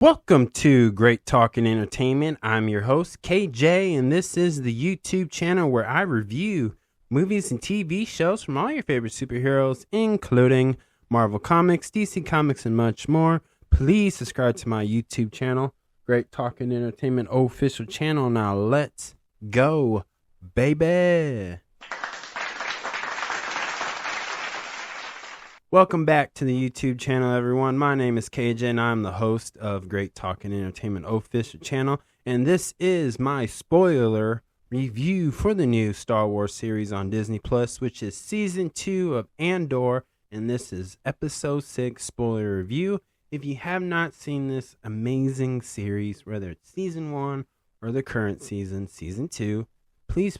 Welcome to Great Talk and Entertainment. I'm your host, KJ, and this is the YouTube channel where I review movies and TV shows from all your favorite superheroes, including Marvel Comics, DC Comics, and much more. Please subscribe to my YouTube channel, Great Talk and Entertainment official channel. Now let's go, baby. Welcome back to the YouTube channel, everyone. My name is KJ, and I'm the host of Great Talk and Entertainment official channel. And this is my spoiler review for the new Star Wars series on Disney Plus, which is Season 2 of Andor. And this is Episode 6 spoiler review. If you have not seen this amazing series, whether it's Season 1 or the current season, Season 2, please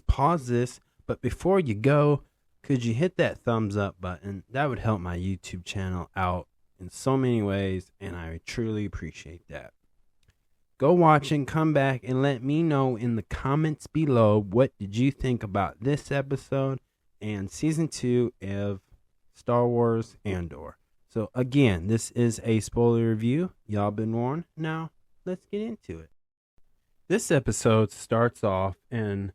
pause this. But before you go, could you hit that thumbs up button? That would help my YouTube channel out in so many ways, and I truly appreciate that. Go watch and come back and let me know in the comments below what did you think about this episode and Season 2 of Star Wars Andor. So again, this is a spoiler review. Y'all been warned. Now, let's get into it. This episode starts off in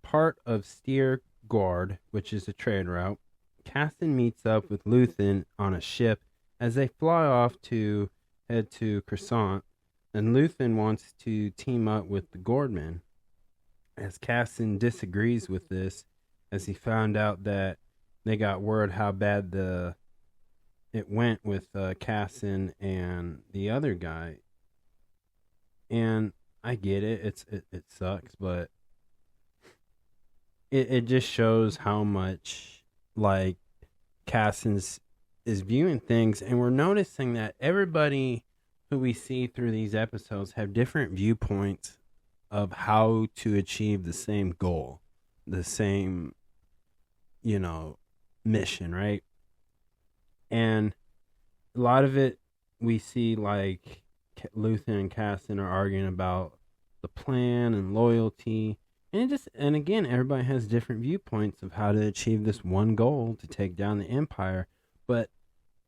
part of Steer Guard, which is a trade route. Cassian meets up with Luthen on a ship as they fly off to head to Coruscant, and Luthen wants to team up with the Gordman. As Cassian disagrees with this, as he found out that they got word how bad it went with Cassian and the other guy. And I get it, it sucks, but It just shows how much, like, Cassian is viewing things, and we're noticing that everybody who we see through these episodes have different viewpoints of how to achieve the same goal, the same, mission, right? And a lot of it, we see, like, Luthen and Cassian are arguing about the plan and loyalty. And again, everybody has different viewpoints of how to achieve this one goal to take down the Empire. But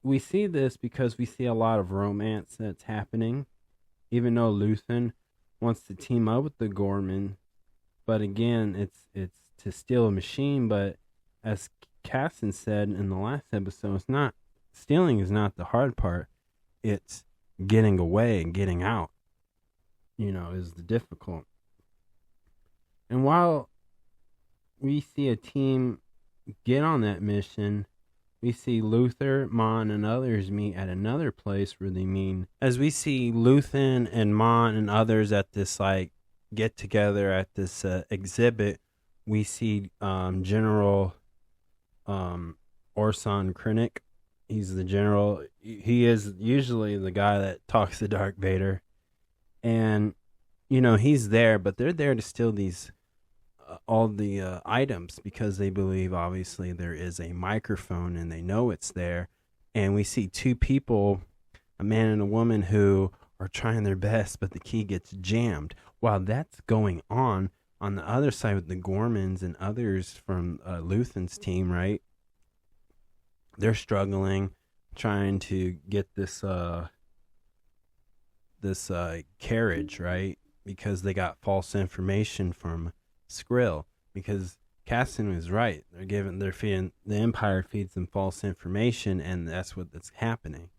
we see this because we see a lot of romance that's happening, even though Luthen wants to team up with the Gorman. But again, it's to steal a machine. But as Cassian said in the last episode, it's not stealing is not the hard part. It's getting away and getting out, is the difficult. And while we see a team get on that mission, we see Luther, Mon, and others meet at another place where they meet. As we see Luthen and Mon and others at this get together at this exhibit, we see General Orson Krennic. He's the general. He is usually the guy that talks to Darth Vader, and he's there, but they're there to steal these all the items because they believe obviously there is a microphone and they know it's there. And we see two people, a man and a woman, who are trying their best, but the key gets jammed. While that's going on the other side with the Gormans and others from Luthen's team, right? They're struggling, trying to get this carriage, right? Because they got false information from Skrill, because Cassian was right. They're feeding, the Empire feeds them false information, and that's what's happening.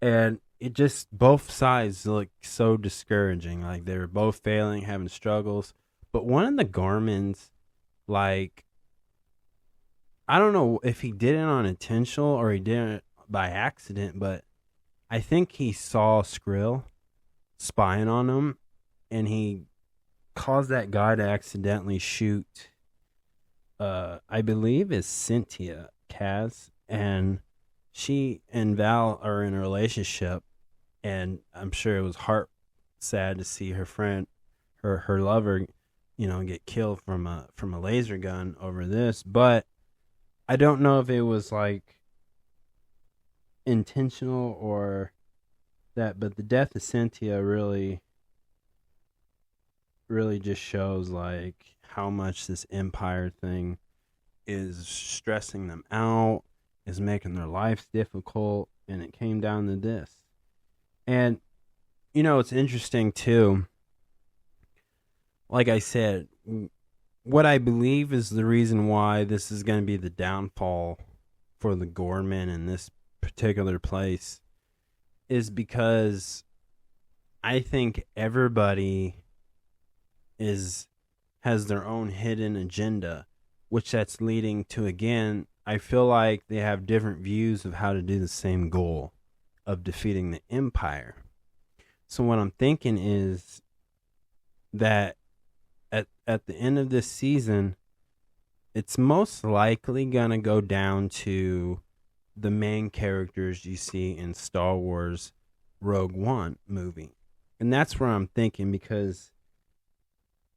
And it just, both sides look so discouraging. Like, they were both failing, having struggles. But one of the Garmins, I don't know if he did it on intentional or he did it by accident, but I think he saw Skrill spying on him, and he caused that guy to accidentally shoot, I believe is Cynthia Kaz, and she and Val are in a relationship, and I'm sure it was sad to see her friend, her lover, get killed from a laser gun over this. But I don't know if it was intentional or that, but the death of Cynthia really just shows how much this Empire thing is stressing them out, is making their lives difficult, and it came down to this. And, it's interesting too. Like I said, what I believe is the reason why this is going to be the downfall for the Gorman in this particular place is because I think everybody has their own hidden agenda, which that's leading to, again, I feel like they have different views of how to do the same goal of defeating the Empire. So what I'm thinking is that at the end of this season, it's most likely going to go down to the main characters you see in Star Wars Rogue One movie. And that's where I'm thinking, because,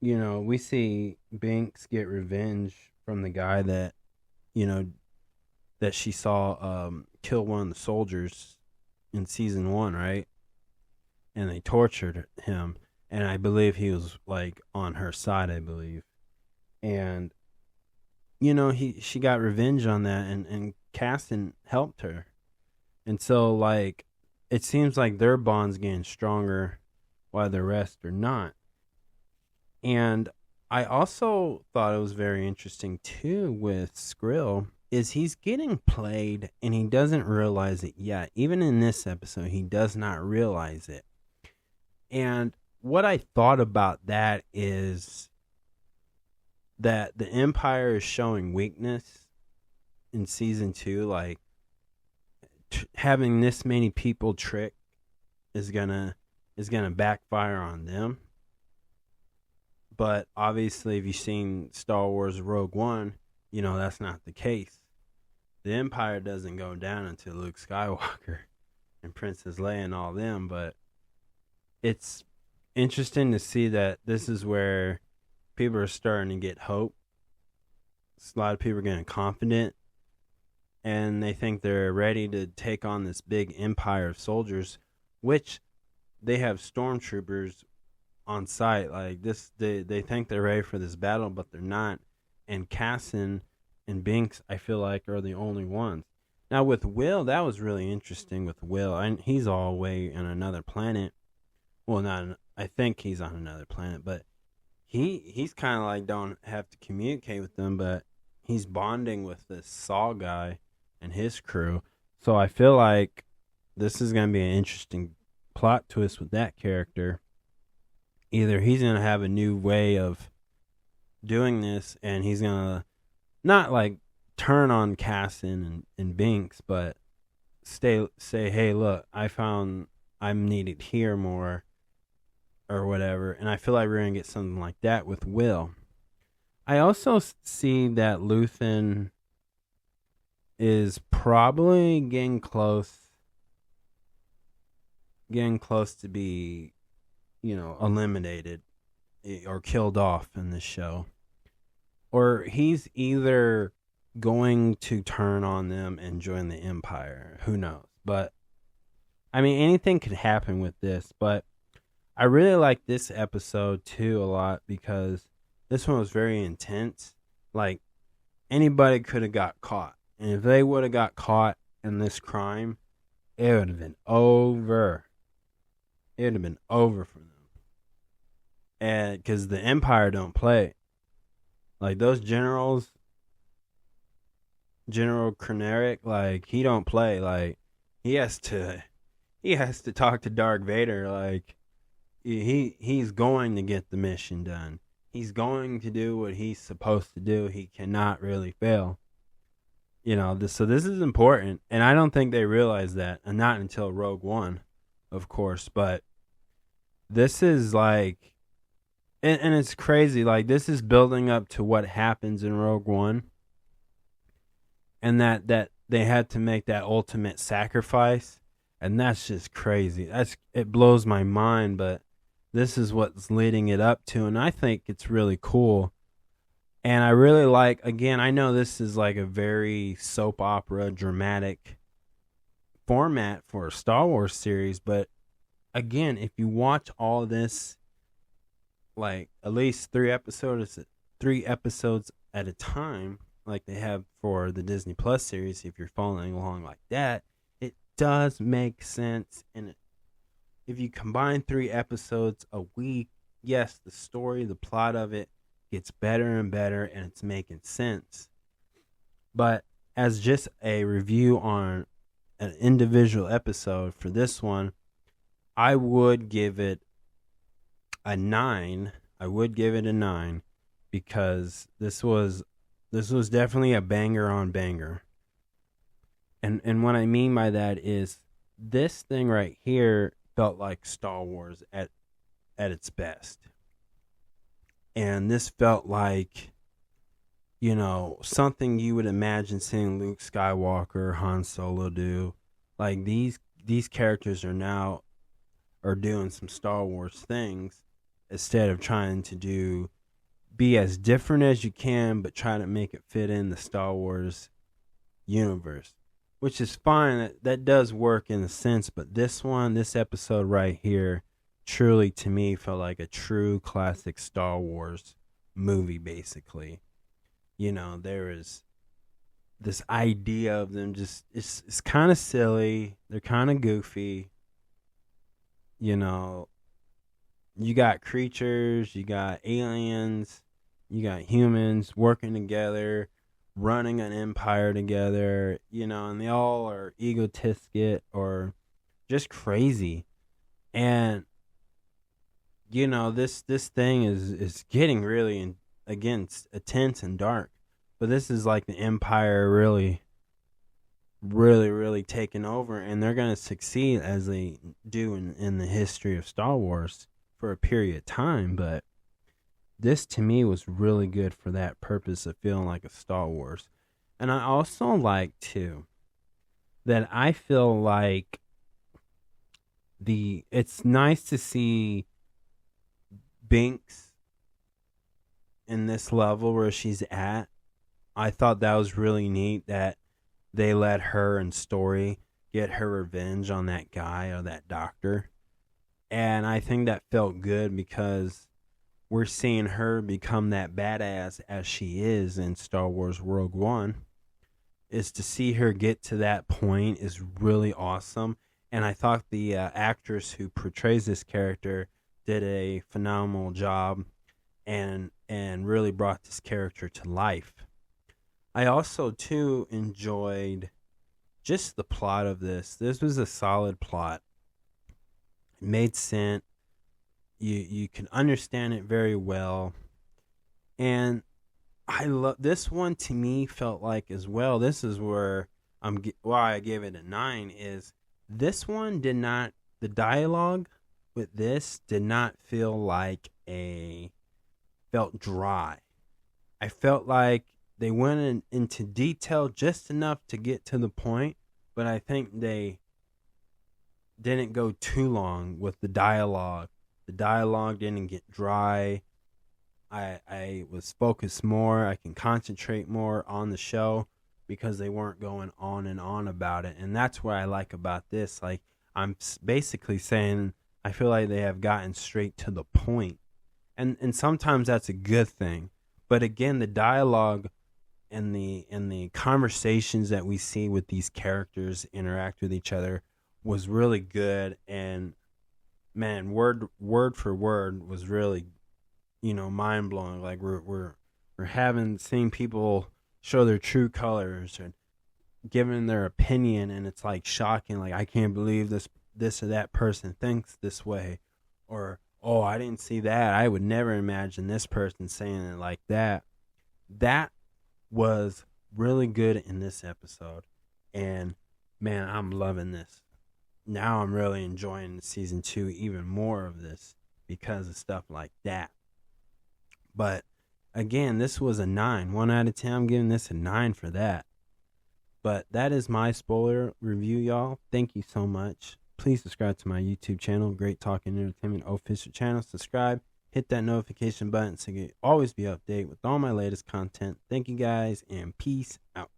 we see Binks get revenge from the guy that, that she saw kill one of the soldiers in season 1, right? And they tortured him. And I believe he was like on her side, I believe. And, she got revenge on that, and Caston helped her. And so, like, it seems like their bond's getting stronger while the rest are not. And I also thought it was very interesting, too, with Skrill, is he's getting played and he doesn't realize it yet. Even in this episode, he does not realize it. And what I thought about that is that the Empire is showing weakness in season 2. Like, having this many people tricked is gonna backfire on them. But obviously, if you've seen Star Wars Rogue One, that's not the case. The Empire doesn't go down until Luke Skywalker and Princess Leia and all them. But it's interesting to see that this is where people are starting to get hope. A lot of people are getting confident, and they think they're ready to take on this big empire of soldiers, which they have stormtroopers on site. Like this, they think they're ready for this battle, but they're not. And Casson and Binks, I feel like, are the only ones. Now with Will, that was really interesting with Will. And he's all the way on another planet. Well, I think he's on another planet, but he's kind of like don't have to communicate with them, but he's bonding with this Saw guy and his crew. So I feel like this is going to be an interesting plot twist with that character. Either he's going to have a new way of doing this, and he's going to not like turn on Casson and Binks, but say, hey, look, I found I'm needed here more, or whatever. And I feel like we're going to get something like that with Will. I also see that Luthen is probably getting close to be, eliminated or killed off in this show. Or he's either going to turn on them and join the Empire. Who knows? But, I mean, anything could happen with this. But I really like this episode, too, a lot, because this one was very intense. Like, anybody could have got caught. And if they would have got caught in this crime, it would have been over. It would have been over for them. And because the Empire don't play. Like, those generals, General Kreneric, like, he don't play. Like, he has to talk to Darth Vader. Like, he's going to get the mission done. He's going to do what he's supposed to do. He cannot really fail. So this is important. And I don't think they realize that. And not until Rogue One, of course. But this is like, and it's crazy. Like, this is building up to what happens in Rogue One. And that they had to make that ultimate sacrifice. And that's just crazy. It blows my mind, but this is what's leading it up to, and I think it's really cool. And I really like, again, I know this is like a very soap opera, dramatic format for a Star Wars series, but again, if you watch all this, like at least 3 episodes at a time, like they have for the Disney Plus series, if you're following along like that, it does make sense, and if you combine 3 episodes a week, yes, the story, the plot of it gets better and better, and it's making sense. But as just a review on an individual episode for this one, I would give it a 9. I would give it a 9 because this was definitely a banger on banger. And what I mean by that is this thing right here felt like Star Wars at its best. And this felt like, you know, something you would imagine seeing Luke Skywalker, Han Solo do. Like these characters are doing some Star Wars things instead of trying to be as different as you can, but try to make it fit in the Star Wars universe, which is fine. That does work in a sense, but this episode right here, truly to me felt like a true classic Star Wars movie, basically. You know, there is this idea of them just, it's kind of silly. They're kind of goofy. You know, you got creatures, you got aliens, you got humans working together, running an empire together, you know, and they all are egotistic or just crazy. And, you know, this thing is getting really, intense and dark. But this is like the empire really taking over, and they're going to succeed as they do in the history of Star Wars for a period of time. But this to me was really good for that purpose of feeling like a Star Wars. And I also like too that I feel like it's nice to see Binks in this level where she's at. I thought that was really neat that they let her and Story get her revenge on that guy or that doctor. And I think that felt good because we're seeing her become that badass as she is in Star Wars Rogue One. Is to see her get to that point is really awesome. And I thought the actress who portrays this character did a phenomenal job and really brought this character to life. I also, too, enjoyed just the plot of this. This was a solid plot. It made sense. You can understand it very well. And I love this one. To me, felt like as well. This is where why I gave it a 9 is this one did not, the dialogue with this did not feel like felt dry. I felt like they went into detail just enough to get to the point, but I think they didn't go too long with the dialogue. The dialogue didn't get dry. I was focused more. I can concentrate more on the show because they weren't going on and on about it. And that's what I like about this. Like, I'm basically saying I feel like they have gotten straight to the point. And sometimes that's a good thing. But again, the dialogue and the conversations that we see with these characters interact with each other was really good. And man, word for word was really, you know, mind blowing. Like we're seeing people show their true colors and giving their opinion, and it's like shocking. Like, I can't believe this or that person thinks this way, or oh, I didn't see that. I would never imagine this person saying it like that. That was really good in this episode. And man, I'm loving this. Now I'm really enjoying season 2 even more of this because of stuff like that. But again, this was a 9. 1 out of 10. I'm giving this a 9 for that. But that is my spoiler review, y'all. Thank you so much. Please subscribe to my YouTube channel, Great Talk and Entertainment official channel. Subscribe, hit that notification button so you can always be updated with all my latest content. Thank you guys, and peace out.